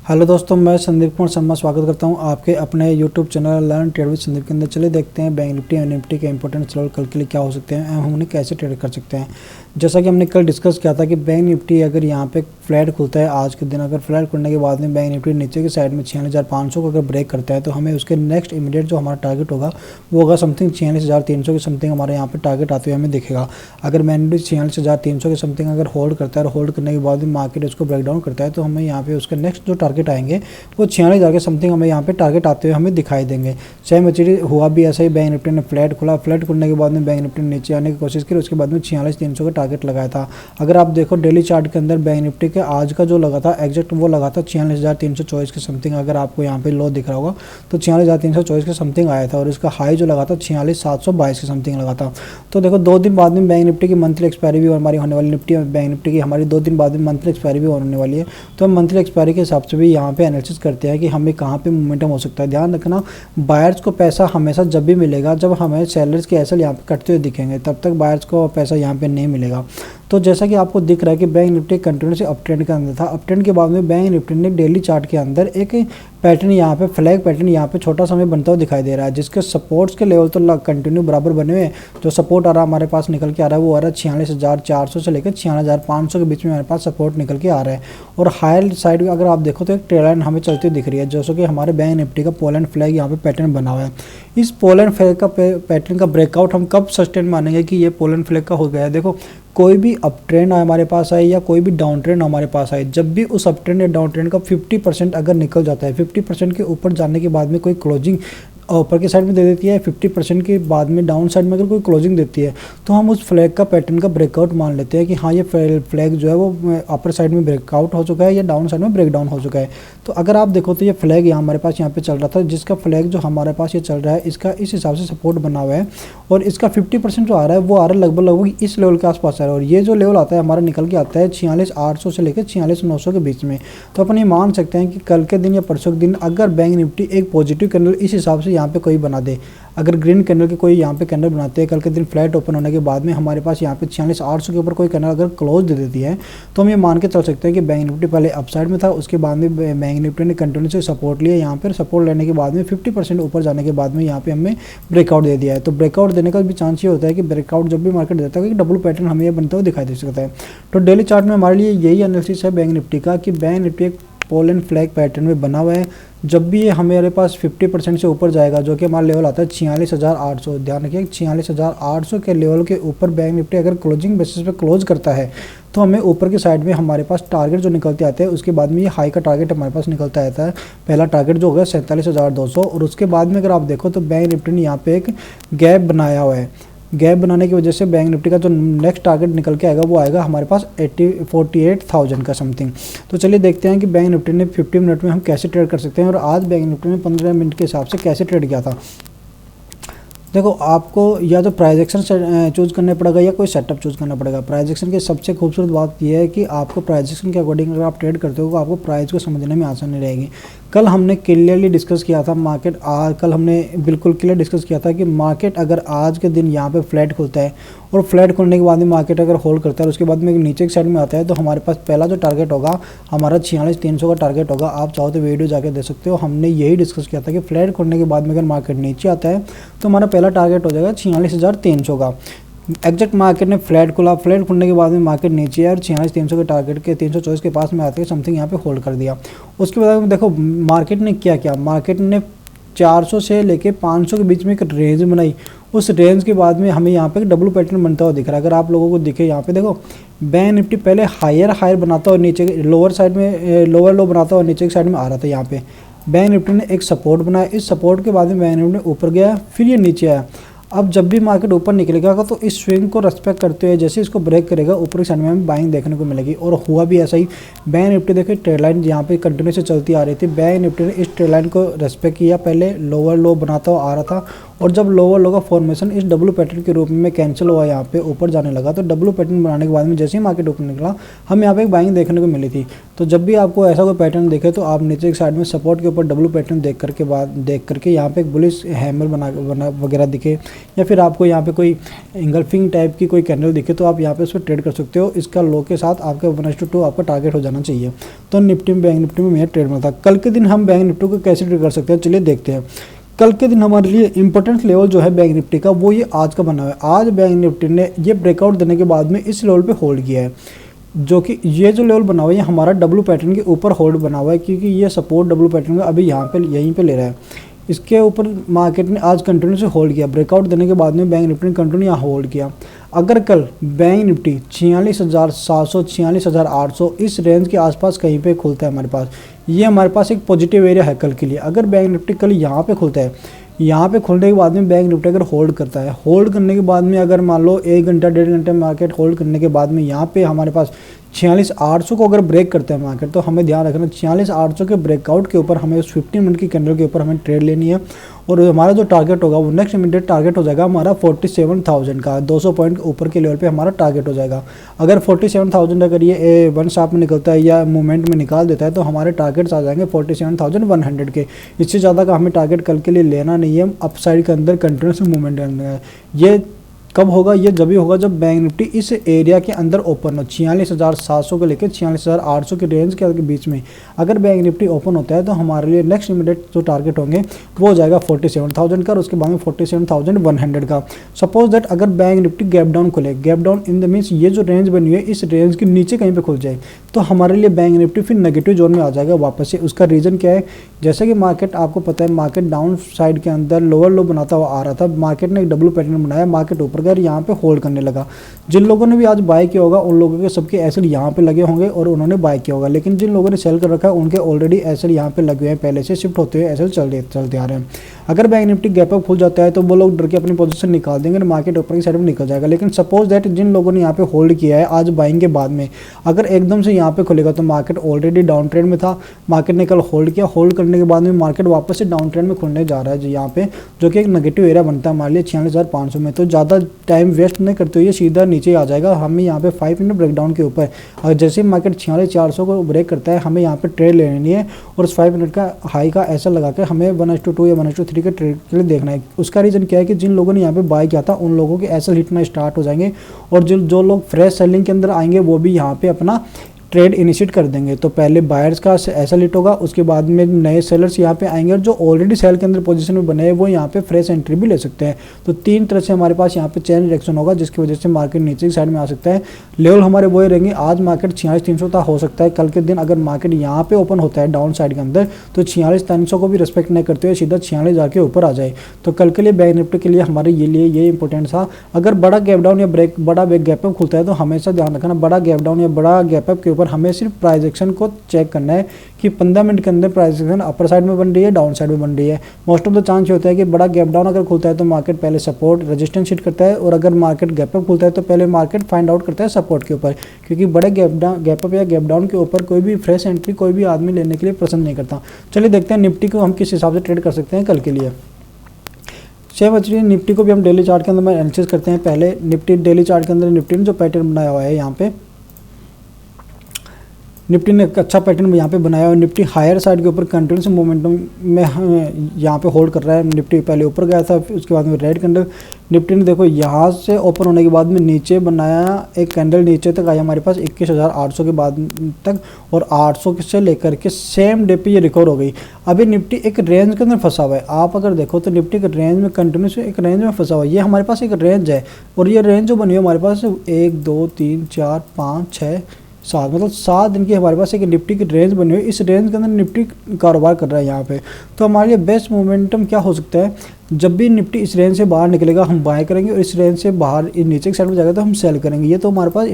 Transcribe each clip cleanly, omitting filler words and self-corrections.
Hello दोस्तों, मैं संदीप कुमार शर्मा स्वागत करता हूं आपके अपने YouTube channel learn trade with Sandeep के अंदर। चलिए देखते हैं बैंक निफ्टी और निफ्टी के इंपॉर्टेंट लेवल कल के लिए क्या हो सकते हैं, हम उन्हें कैसे ट्रेड कर सकते हैं। जैसा कि हमने कल डिस्कस किया था कि बैंक निफ्टी अगर यहां पे फ्लैट खुलता है आज के दिन, अगर फ्लैट खुलने के बाद में बैंक निफ्टी नीचे की साइड में 46,500 को अगर ब्रेक करता है तो हमें उसके नेक्स्ट इमीडिएट जो हमारा टारगेट होगा वो होगा समथिंग 46,300 के समथिंग हमारे यहाँ पे टारगेट आते हुए हमें दिखेगा। अगर बैंक निफ्टी 46,300 के समथिंग अगर होल्ड करता है और होल्ड करने के बाद में मार्केट उसको ब्रेकडाउन करता है तो हमें यहाँ पे उसके नेक्स्ट जो टारगेट आएंगे वो 46,000 के समथिंग हमें यहाँ पे टारगेट आते हुए हमें दिखाई देंगे। सेम एक्चुअली हुआ भी ऐसा ही, बैंक निफ्टी ने फ्लैट खुलने के बाद में बैंक निफ्टी ने नीचे आने की कोशिश की, उसके बाद में 46,300 का टारगेट लगाया था। अगर आप देखो डेली चार्ट के अंदर बैंक निफ्टी के आज का जो लगा था एग्जैक्ट वो लगा था 46,324 के समथिंग। अगर आपको यहाँ पे लो दिख रहा होगा तो 46,324 के समथिंग आया था और इसका हाई जो लगा था 46,722 के समथिंग लगा था। तो देखो 2 दिन बाद में बैंक निफ्टी की मंथली एक्सपायरी भी हमारी होने वाली, निफ्टी बैंक निफ्टी की हमारी 2 दिन बाद में मंथली एक्सपायरी भी होने वाली है। तो हम मंथली एक्सपायरी के हिसाब से भी यहाँ पे एनालिसिस करते हैं कि हमें कहाँ पे मोमेंटम हो सकता है। ध्यान रखना, बायर्स को पैसा हमेशा जब भी मिलेगा जब हमें सेलर्स के एसएल यहाँ पे कटते हुए दिखेंगे, तब तक बायर्स को पैसा यहाँ पे नहीं मिलेगा। तो जैसा कि आपको दिख रहा है कि bank Nifty continuous up trend के अंदर था। अप ट्रेंड के बाद में बैंक निफ्टी ने डेली चार्ट के अंदर एक पैटर्न यहाँ पे फ्लैग पैटर्न यहाँ पे छोटा सा हमें बनता हुआ दिखाई दे रहा है, जिसके सपोर्ट्स के लेवल तो कंटिन्यू बराबर बने हुए हैं। जो सपोर्ट आ रहा है हमारे पास निकल के आ रहा है वो आ रहा है 46,400 से लेकर 46,500 के बीच में हमारे पास सपोर्ट निकल के आ रहा है। और हायर साइड में अगर आप देखो तो एक ट्रेड लाइन हमें चलती दिख रही है, जैसे कि हमारे बैंक निफ्टी का पोलैंड फ्लैग यहाँ पे पैटर्न बना हुआ है। इस पोलैंड फ्लैग का पैटर्न का ब्रेकआउट हम कब सस्टेन मानेंगे कि ये पोलैंड फ्लैग का हो गया है। देखो कोई भी अप ट्रेंड हमारे पास आए या कोई भी डाउन ट्रेंड हमारे पास आए, जब भी उस अप ट्रेंड या डाउन ट्रेंड का 50% अगर निकल जाता है, 50% के ऊपर जाने के बाद में कोई क्लोजिंग ऊपर की साइड में दे देती है, 50% के बाद में डाउन साइड में अगर कोई क्लोजिंग देती है तो हम उस फ्लैग का पैटर्न का ब्रेकआउट मान लेते हैं कि हाँ ये फ्लैग जो है वो अपर साइड में ब्रेकआउट हो चुका है या डाउन साइड में ब्रेकडाउन हो चुका है। तो अगर आप देखो तो ये फ्लैग यहाँ हमारे पास यहाँ पे चल रहा था, जिसका फ्लैग जो हमारे पास ये चल रहा है इसका इस हिसाब से सपोर्ट बना हुआ है और इसका 50% जो आ रहा है वो आ रहा है लगभग इस लेवल के आसपास आ रहा है। और ये जो लेवल आता है हमारा निकल के आता है 46,800 से लेकर 46,900 के बीच में। तो अपन ये मान सकते हैं कि कल के दिन या परसों के दिन अगर बैंक निफ्टी एक पॉजिटिव कैंडल इस हिसाब से यहाँ पे कोई बना दे, अगर ग्रीन कैंडल के कोई यहाँ पे कैंडल बनाते हैं कल के दिन फ्लैट ओपन होने के बाद में हमारे पास यहाँ पे 46,800 के ऊपर कोई कैंडल अगर क्लोज दे देती है तो हम ये मान के चल सकते हैं कि बैंक निफ्टी पहले अपसाइड में था, उसके बाद में बैंक निफ्टी ने कंटिन्यूसली सपोर्ट लिया। यहाँ पर सपोर्ट लेने के बाद में 50% ऊपर जाने के बाद में यहाँ पे हमें ब्रेकआउट दे दिया है। तो ब्रेकआउट देने का भी चांस ये होता है कि ब्रेकआउट जब भी मार्केट देता है कि डबल पैटर्न हमें ये बनता हुआ दिखाई दे सकता है। तो डेली चार्ट में हमारे लिए यही एनालिसिस है बैंक निफ्टी का कि बैंक निफ्टी एक पोलैंड फ्लैग पैटर्न में बना हुआ है। जब भी ये हमारे पास 50% से ऊपर जाएगा, जो कि हमारा लेवल आता है 46,800, ध्यान रखिए 46,800 के लेवल के ऊपर बैंक निफ्टी अगर क्लोजिंग बेसिस पे क्लोज करता है तो हमें ऊपर की साइड में हमारे पास टारगेट जो निकलते आते हैं, उसके बाद में ये हाई का टारगेट हमारे पास निकलता आता है। पहला टारगेट जो होगा 47,200 और उसके बाद में अगर आप देखो तो बैंक निफ्टी ने यहाँ पे एक गैप बनाया हुआ है। गैप बनाने की वजह से बैंक निफ्टी का जो नेक्स्ट टारगेट निकल के आएगा वो आएगा हमारे पास 48,000 का समथिंग। तो चलिए देखते हैं कि बैंक निफ्टी ने 50 मिनट में हम कैसे ट्रेड कर सकते हैं और आज बैंक निफ्टी ने 15 मिनट के हिसाब से कैसे ट्रेड किया था। देखो आपको या तो प्राइस एक्शन चूज़ करना पड़ेगा या कोई सेटअप चूज़ करना पड़ेगा। प्राइस एक्शन की सबसे खूबसूरत बात यह है कि आपको प्राइस एक्शन के अकॉर्डिंग अगर आप ट्रेड करते हो तो आपको प्राइस को समझने में आसानी रहेगी। कल हमने क्लियरली डिस्कस किया था मार्केट कल हमने बिल्कुल क्लियर डिस्कस किया था कि मार्केट अगर आज के दिन यहाँ पे फ्लैट खुलता है और फ्लैट खुलने के बाद में मार्केट अगर होल्ड करता है उसके बाद में नीचे की साइड में आता है तो हमारे पास पहला जो टारगेट होगा हमारा 46,300 का टारगेट होगा। आप चाहो तो वीडियो जाके देख सकते हो, हमने यही डिस्कस किया था कि फ्लैट खुलने के बाद में अगर मार्केट नीचे आता है तो हमारा पहला टारगेट हो जाएगा 46,300 का। एग्जैक्ट मार्केट ने फ्लैट खुला, फ्लैट खुलने के बाद में मार्केट नीचे आया और 46,300 के टारगेट के 324 के पास में आते हैं समथिंग यहाँ पे होल्ड कर दिया। उसके बाद में देखो मार्केट ने क्या किया, मार्केट ने 400 से लेके 500 के बीच में एक रेंज बनाई। उस रेंज के बाद में हमें यहाँ पे एक डब्लू पैटर्न बनता हुआ दिख रहा है। अगर आप लोगों को दिखे यहाँ पे देखो बैंक निफ्टी पहले हायर बनाता और नीचे लोअर साइड में लोअर लो बनाता और नीचे की साइड में आ रहा था। यहाँ पे बैंक निफ्टी ने एक सपोर्ट बनाया, इस सपोर्ट के बाद में बैंक निफ्टी ने ऊपर गया फिर ये नीचे आया। अब जब भी मार्केट ऊपर निकलेगा तो इस स्विंग को रेस्पेक्ट करते हुए जैसे इसको ब्रेक करेगा ऊपर की साइड में हमें बाइंग देखने को मिलेगी और हुआ भी ऐसा ही। बैंक निफ्टी देखिए ट्रेड लाइन यहाँ पे कंटिन्यू से चलती आ रही थी, बैंक निफ्टी ने इस ट्रेड लाइन को रेस्पेक्ट किया, पहले लोअर लो बनाता हुआ आ रहा था और जब लोअर लो का फॉर्मेशन इस डब्लू पैटर्न के रूप में कैंसिल हुआ, यहाँ पे ऊपर जाने लगा तो डब्लू पैटर्न बनाने के बाद में जैसे ही मार्केट ऊपर निकला हमें यहाँ पे एक बाइंग देखने को मिली थी। तो जब भी आपको ऐसा कोई पैटर्न दिखे तो आप नीचे की साइड में सपोर्ट के ऊपर डब्लू पैटर्न देख करके यहाँ पे एक बुलिश हैमर बना वगैरह दिखे या फिर आपको यहाँ पे कोई इंगल्फिंग टाइप की कोई कैंडल दिखे तो आप यहाँ पे उसको ट्रेड कर सकते हो। इसका लो के साथ आपका 1:2 आपका टारगेट हो जाना चाहिए। तो निफ्टी में, बैंक निफ्टी में मेरा ट्रेड मिलता है। कल के दिन हम बैंक निफ्टी को कैसे ट्रेड कर सकते हैं, चलिए देखते हैं। कल के दिन हमारे लिए इंपॉर्टेंट लेवल जो है बैंक निफ्टी का, वो ये आज का बना हुआ है। आज बैंक निफ्टी ने ये ब्रेकआउट देने के बाद में इस लेवल पे होल्ड किया है, जो कि ये जो लेवल बना हुआ है ये हमारा डब्ल्यू पैटर्न के ऊपर होल्ड बना हुआ है, क्योंकि ये सपोर्ट डब्ल्यू पैटर्न का अभी यहाँ पे यहीं पे ले रहा है। इसके ऊपर मार्केट ने आज कंटिन्यू से होल्ड किया। ब्रेकआउट देने के बाद में बैंक निफ्टी ने कंटिन्यू यहाँ होल्ड किया। अगर कल बैंक निफ्टी 46,700 46,800 इस रेंज के आसपास कहीं पे खुलता है हमारे पास, ये हमारे पास एक पॉजिटिव एरिया है कल के लिए। अगर बैंक निफ्टी कल यहाँ पे खुलता है, यहाँ पे खुलने के बाद में बैंक निफ्टी अगर होल्ड करता है, होल्ड करने के बाद में अगर मान लो 1 घंटा 1.5 घंटे मार्केट होल्ड करने के बाद में यहाँ पे हमारे पास 46,800 को अगर ब्रेक करता है मार्केट, तो हमें ध्यान रखना 46,800 के ब्रेकआउट के ऊपर हमें उस 15 मिनट की कैंडल के ऊपर हमें ट्रेड लेनी है। और हमारा जो टारगेट होगा वो नेक्स्ट इमीडिएट टारगेट हो जाएगा हमारा 47,000 का, 200 पॉइंट ऊपर के लेवल पे हमारा टारगेट हो जाएगा। अगर 47,000 अगर ये वन शॉप में निकलता है या मूवमेंट में निकाल देता है तो हमारे टारगेट्स आ जाएंगे 47,100 के। इससे ज़्यादा का हमें टारगेट कल के लिए लेना नहीं है। अपसाइड के अंदर कंटिन्यूस मूवमेंट है। ये कब होगा, ये जब भी होगा जब बैंक निफ्टी इस एरिया के अंदर ओपन हो, 46,700 को लेकर 46,800 के रेंज के बीच में अगर बैंक निफ्टी ओपन होता है तो हमारे लिए नेक्स्ट इमीडिएट जो टारगेट होंगे वो हो जाएगा 47,000 का और उसके बाद में 47,100 का। सपोज दैट अगर बैंक निफ्टी गैप डाउन खुले, gap down in the means ये जो रेंज बनी है इस रेंज के नीचे कहीं पे खुल जाए तो हमारे लिए बैंक निफ्टी फिर नेगेटिव जोन में आ जाएगा वापस से। उसका रीज़न क्या है, जैसे कि मार्केट आपको पता है मार्केट डाउन साइड के अंदर लोअर लो बनाता हुआ आ रहा था, मार्केट ने एक डब्ल्यू पैटर्न बनाया, मार्केट ऊपर गया, यहाँ पे होल्ड करने लगा। जिन लोगों ने भी आज बाय किया होगा उन लोगों के सबके एसेट यहाँ पे लगे होंगे और उन्होंने बाय किया होगा, लेकिन जिन लोगों ने सेल कर रखा है उनके ऑलरेडी एसेट यहाँ पे लगे हुए हैं, पहले से शिफ्ट होते हुए एसेट चलते आ रहे हैं। अगर बैंक निफ्टी गैप अप खुल जाता है तो वो लोग डर के अपनी पोजीशन निकाल देंगे, मार्केट ऊपर की साइड में निकल जाएगा। लेकिन सपोज दैट जिन लोगों ने यहाँ पे होल्ड किया है आज बाइंग के बाद में अगर एकदम से यहाँ पे खुलेगा तो मार्केट ऑलरेडी डाउन ट्रेंड में था, मार्केट ने कल होल्ड किया, होल्ड करने के बाद में मार्केट वापस से डाउन ट्रेंड में खुलने जा रहा है जी यहाँ पे, जो कि एक नेगेटिव एरिया बनता है हमारे लिए 46,500 में। तो ज़्यादा टाइम वेस्ट नहीं करते हुए सीधा नीचे आ जाएगा हमें यहाँ पे 5 मिनट ब्रेकडाउन के ऊपर। अगर जैसे मार्केट 46,400 को ब्रेक करता है हमें यहाँ पे ट्रेड लेनी है और उस 5 मिनट का हाई का ऐसा लगा के हमें 1:2 या 1:3 के ट्रेड के लिए देखना है। उसका रीज़न क्या है कि जिन लोगों ने यहाँ पे बाय किया था उन लोगों के ऐसा हिटना स्टार्ट हो जाएंगे और जो लोग फ्रेश सेलिंग के अंदर आएंगे वो भी यहाँ पे अपना ट्रेड इनिशिएट कर देंगे। तो पहले बायर्स का ऐसा लिट होगा, उसके बाद में नए सेलर्स यहाँ पे आएंगे और जो ऑलरेडी सेल के अंदर पोजीशन में बने हैं वो यहाँ पे फ्रेश एंट्री भी ले सकते हैं। तो 3 तरह से हमारे पास यहाँ पे चेन रिएक्शन होगा जिसकी वजह से मार्केट नीचे की साइड में आ सकता है। लेवल हमारे वो रहेंगे, आज मार्केट 46,300 तक हो सकता है। कल के दिन अगर मार्केट यहाँ पे ओपन होता है डाउन साइड के अंदर तो 46,300 को भी रिस्पेक्ट नहीं करते हुए सीधा 46,000 के ऊपर आ जाए। तो कल के लिए बैंक निफ्टी के लिए हमारे ये इंपॉर्टेंट था। अगर बड़ा गैप डाउन या बड़ा गैप अप खुलता है तो हमेशा ध्यान रखना बड़ा गैप डाउन या बड़ा गैप अप के ऊपर हमें सिर्फ प्राइस एक्शन को चेक करना है कि 15 मिनट के अंदर प्राइस एक्शन अपर साइड में बन रही है डाउन साइड में बन रही है। मोस्ट ऑफ द चांस होता है कि बड़ा गैप डाउन अगर खुलता है तो मार्केट पहले सपोर्ट रेजिस्टेंस हिट करता है और अगर मार्केट गैप अप खुलता है तो पहले मार्केट फाइंड आउट करता है सपोर्ट के ऊपर, क्योंकि बड़े गैप अप या गैप डाउन के ऊपर कोई भी फ्रेश एंट्री कोई भी आदमी लेने के लिए पसंद नहीं करता। चलिए देखते हैं निफ्टी को हम किस हिसाब से ट्रेड कर सकते हैं कल के लिए। सेम एक्चुअली निफ्टी को भी हम डेली चार्ट के अंदर में एनालिसिस करते हैं। पहले निफ्टी डेली चार्ट के अंदर निफ्टी ने जो पैटर्न बनाया हुआ है यहाँ पे निफ्टी ने एक अच्छा पैटर्न यहाँ पे बनाया और निफ्टी हायर साइड के ऊपर कंटिन्यूस मोमेंटम में यहाँ पे होल्ड कर रहा है। निफ्टी पहले ऊपर गया था, उसके बाद में रेड कैंडल निफ्टी ने देखो यहाँ से ओपन होने के बाद में नीचे बनाया, एक कैंडल नीचे तक आया हमारे पास 21,800 के बाद तक और 800 से लेकर के सेम डे पे ये रिकवर हो गई। अभी निफ्टी एक रेंज के अंदर फंसा हुआ है। आप अगर देखो तो निफ्टी एक रेंज में कंटिन्यूस एक रेंज में फंसा हुआ है। ये हमारे पास एक रेंज है और ये रेंज जो बनी है हमारे पास 1 2 3 4 5 6 7 मतलब 7 दिन की हमारे पास एक निफ्टी की रेंज बनी हुई है। इस रेंज के अंदर निफ्टी कारोबार कर रहा है यहाँ पे। तो हमारे लिए बेस्ट मोमेंटम क्या हो सकता है, जब भी निफ्टी इस रेंज से बाहर निकलेगा हम बाय करेंगे और इस रेंज से बाहर नीचे की साइड में जाएगा तो हम सेल करेंगे। ये तो हमारे पास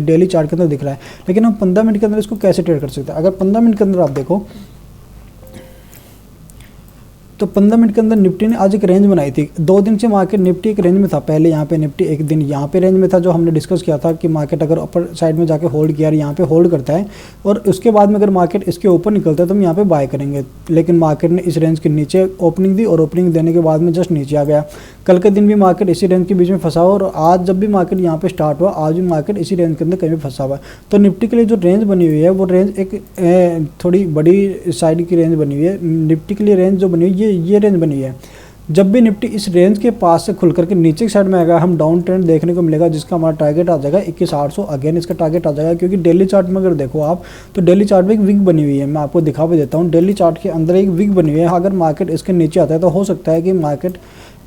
डेली चार्ट के अंदर दिख रहा है, लेकिन हम 15 मिनट के अंदर इसको कैसे ट्रेड कर सकते हैं। अगर 15 मिनट के अंदर आप देखो तो 15 मिनट के अंदर निफ्टी ने आज एक रेंज बनाई थी। 2 दिन से मार्केट निफ्टी एक रेंज में था। पहले यहाँ पे निफ्टी एक दिन यहाँ पे रेंज में था, जो हमने डिस्कस किया था कि मार्केट अगर अपर साइड में जाके होल्ड किया और यहाँ पे होल्ड करता है और उसके बाद में अगर मार्केट इसके ऊपर निकलता है तो हम यहाँ पे बाय करेंगे। लेकिन मार्केट ने इस रेंज के नीचे ओपनिंग दी और ओपनिंग देने के बाद में जस्ट नीचे आ गया। कल के दिन भी मार्केट इसी रेंज के बीच में फंसा हुआ और आज जब भी मार्केट यहाँ पे स्टार्ट हुआ आज भी मार्केट इसी रेंज के अंदर कहीं भी फंसा हुआ है। तो निफ्टी के लिए जो रेंज बनी हुई है वो रेंज एक थोड़ी बड़ी साइड की रेंज बनी हुई है। निफ्टी के लिए रेंज जो बनी हुई है ये रेंज बनी हुई है। जब भी निफ्टी इस रेंज के पास से खुल करके नीचे की साइड में आएगा, हम डाउन ट्रेंड देखने को मिलेगा, जिसका हमारा टारगेट आ जाएगा 21,800। अगेन इसका टारगेट आ जाएगा, क्योंकि डेली चार्ट में अगर देखो आप तो डेली चार्ट में एक विक बनी हुई है। मैं आपको दिखा भी देता हूँ, डेली चार्ट के अंदर एक विक बनी हुई है। अगर मार्केट इसके नीचे आता है तो हो सकता है कि मार्केट,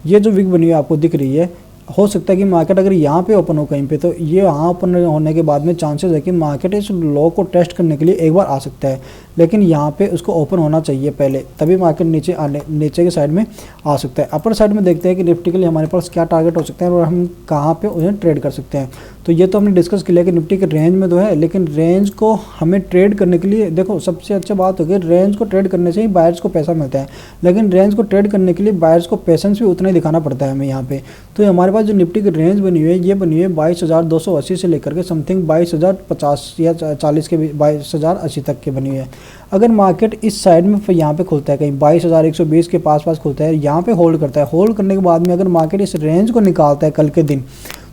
ये जो विक बनी हुई है आपको दिख रही है, हो सकता है कि मार्केट अगर यहाँ पे ओपन हो कहीं पे, तो ये यहाँ ओपन होने के बाद में चांसेस है कि मार्केट इस लो को टेस्ट करने के लिए एक बार आ सकता है, लेकिन यहाँ पे उसको ओपन होना चाहिए पहले, तभी मार्केट नीचे के साइड में आ सकता है। अपर साइड में देखते हैं कि निफ्टी के लिए हमारे पास क्या टारगेट हो सकते हैं और हम कहाँ पे उन्हें ट्रेड कर सकते हैं। तो ये तो हमने डिस्कस किया कि निफ्टी के रेंज में तो है, लेकिन रेंज को हमें ट्रेड करने के लिए, देखो सबसे अच्छी बात होगी, रेंज को ट्रेड करने से ही बायर्स को पैसा मिलता है, लेकिन रेंज को ट्रेड करने के लिए बायर्स को पेशेंस भी उतना ही दिखाना पड़ता है हमें यहाँ पे। तो हमारे पास जो निफ्टी की रेंज बनी हुई है, ये बनी हुई है 22,280 से लेकर के समथिंग 22,050 या 40 के 22,080 तक की बनी हुई है। अगर मार्केट इस साइड में यहाँ पे खुलता है, कहीं 22,120 के पास खुलता है, यहाँ पे होल्ड करता है, होल्ड करने के बाद में अगर मार्केट इस रेंज को निकालता है कल के दिन,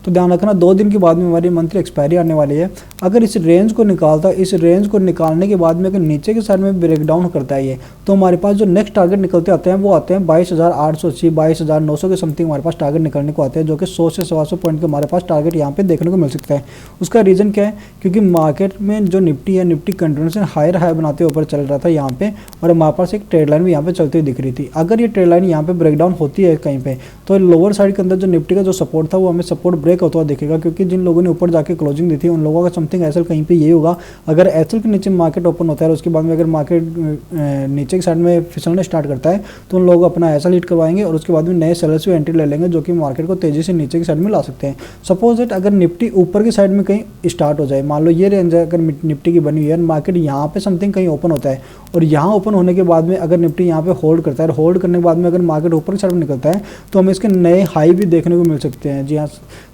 तो ध्यान रखना 2 दिन के बाद में हमारी मंथली एक्सपायरी आने वाली है। अगर इस रेंज को निकालता है, इस रेंज को निकालने के बाद में अगर नीचे के साइड में ब्रेकडाउन करता है ये, तो हमारे पास जो नेक्स्ट टारगेट निकलते आते हैं वो आते हैं 22,880 22,900 के समथिंग हमारे पास टारगेट निकलने को आते हैं, जो कि 100 से 125 पॉइंट के हमारे पास टारगेट यहाँ पे देखने को मिल सकता है। उसका रीज़न क्या है, क्योंकि मार्केट में जो निफ्टी है, निफ्टी कंटिन्यूसन हायर हाई बनाते ऊपर चल रहा था यहाँ पे, और हमारे पास एक ट्रेड लाइन भी यहाँ पे चलती हुई दिख रही थी। अगर ये ट्रेड लाइन यहाँ पे ब्रेकडाउन होती है कहीं पे, तो लोअर साइड के अंदर जो निफ्टी का जो सपोर्ट था वो हमें सपोर्ट ब्रेक होता हुआ दिखेगा, क्योंकि जिन लोगों ने ऊपर जाके क्लोजिंग दी थी उन लोगों का समथिंग एसएल कहीं पे ये होगा। अगर एसएल के नीचे मार्केट ओपन होता है और उसके बाद में अगर मार्केट नीचे की साइड में फिसलने स्टार्ट करता है, तो उन लोग अपना एसएल हिट करवाएंगे और उसके बाद में नए सेलर्स भी एंट्री ले लेंगे, जो कि मार्केट को तेजी से नीचे की साइड में ला सकते हैं। सपोज दैट अगर निफ्टी ऊपर की साइड में कहीं स्टार्ट हो जाए, मान लो ये रेंज है अगर निफ्टी की बनी हुई है, मार्केट यहाँ पे समथिंग कहीं ओपन होता है और यहाँ ओपन होने के बाद में अगर निफ्टी यहाँ पे होल्ड करता है, होल्ड करने के बाद में अगर मार्केट ऊपर की साइड में निकलता है, तो हमें इसके नए हाई भी देखने को मिल सकते हैं। जी हाँ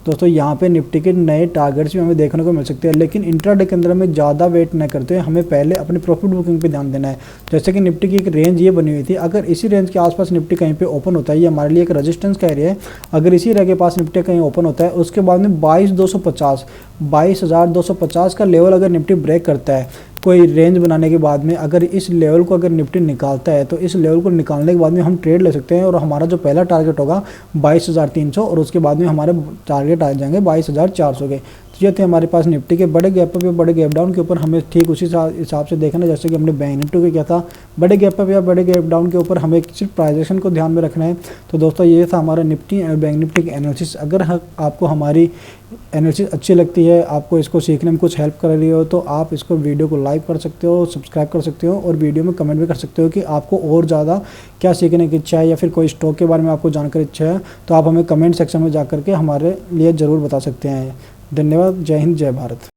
दोस्तों, यहाँ पे निफ्टी के नए टारगेट्स भी हमें देखने को मिल सकते हैं, लेकिन इंट्राडे के अंदर हमें ज़्यादा वेट न करते हुए हमें पहले अपनी प्रॉफिट बुकिंग पे ध्यान देना है। जैसे कि निफ्टी की एक रेंज ये बनी हुई थी, अगर इसी रेंज के आसपास निफ्टी कहीं पे ओपन होता है, ये हमारे लिए एक रेजिस्टेंस का एरिया है। अगर इसी एरिया के पास निफ्टी कहीं ओपन होता है, उसके बाद में 22,250 का लेवल अगर निफ्टी ब्रेक करता है कोई रेंज बनाने के बाद में, अगर इस लेवल को अगर निफ्टी निकालता है, तो इस लेवल को निकालने के बाद में हम ट्रेड ले सकते हैं और हमारा जो पहला टारगेट होगा 22,300 और उसके बाद में हमारे टारगेट आ जाएंगे 22,400 के। तो ये थे हमारे पास निफ्टी के बड़े गैप अप या बड़े गैप डाउन के ऊपर हमें ठीक उसी हिसाब से देखना, जैसे कि हमने बैंक निफ्टी को किया था। बड़े गैप अप या बड़े गैप डाउन के ऊपर हमें सिर्फ प्राइस एक्शन को ध्यान में रखना है। तो दोस्तों ये था हमारा निफ्टी और बैंक निफ्टी की एनालिसिस। अगर आपको हमारी एनालिसिस अच्छी लगती है, आपको इसको सीखने में कुछ हेल्प कर रही हो, तो आप इसको वीडियो को लाइक कर सकते हो, सब्सक्राइब कर सकते हो और वीडियो में कमेंट भी कर सकते हो कि आपको और ज़्यादा क्या सीखने की इच्छा है, या फिर कोई स्टॉक के बारे में आपको जानकारी इच्छा है, तो आप हमें कमेंट सेक्शन में जा करके हमारे लिए ज़रूर बता सकते हैं। धन्यवाद। जय हिंद, जय भारत।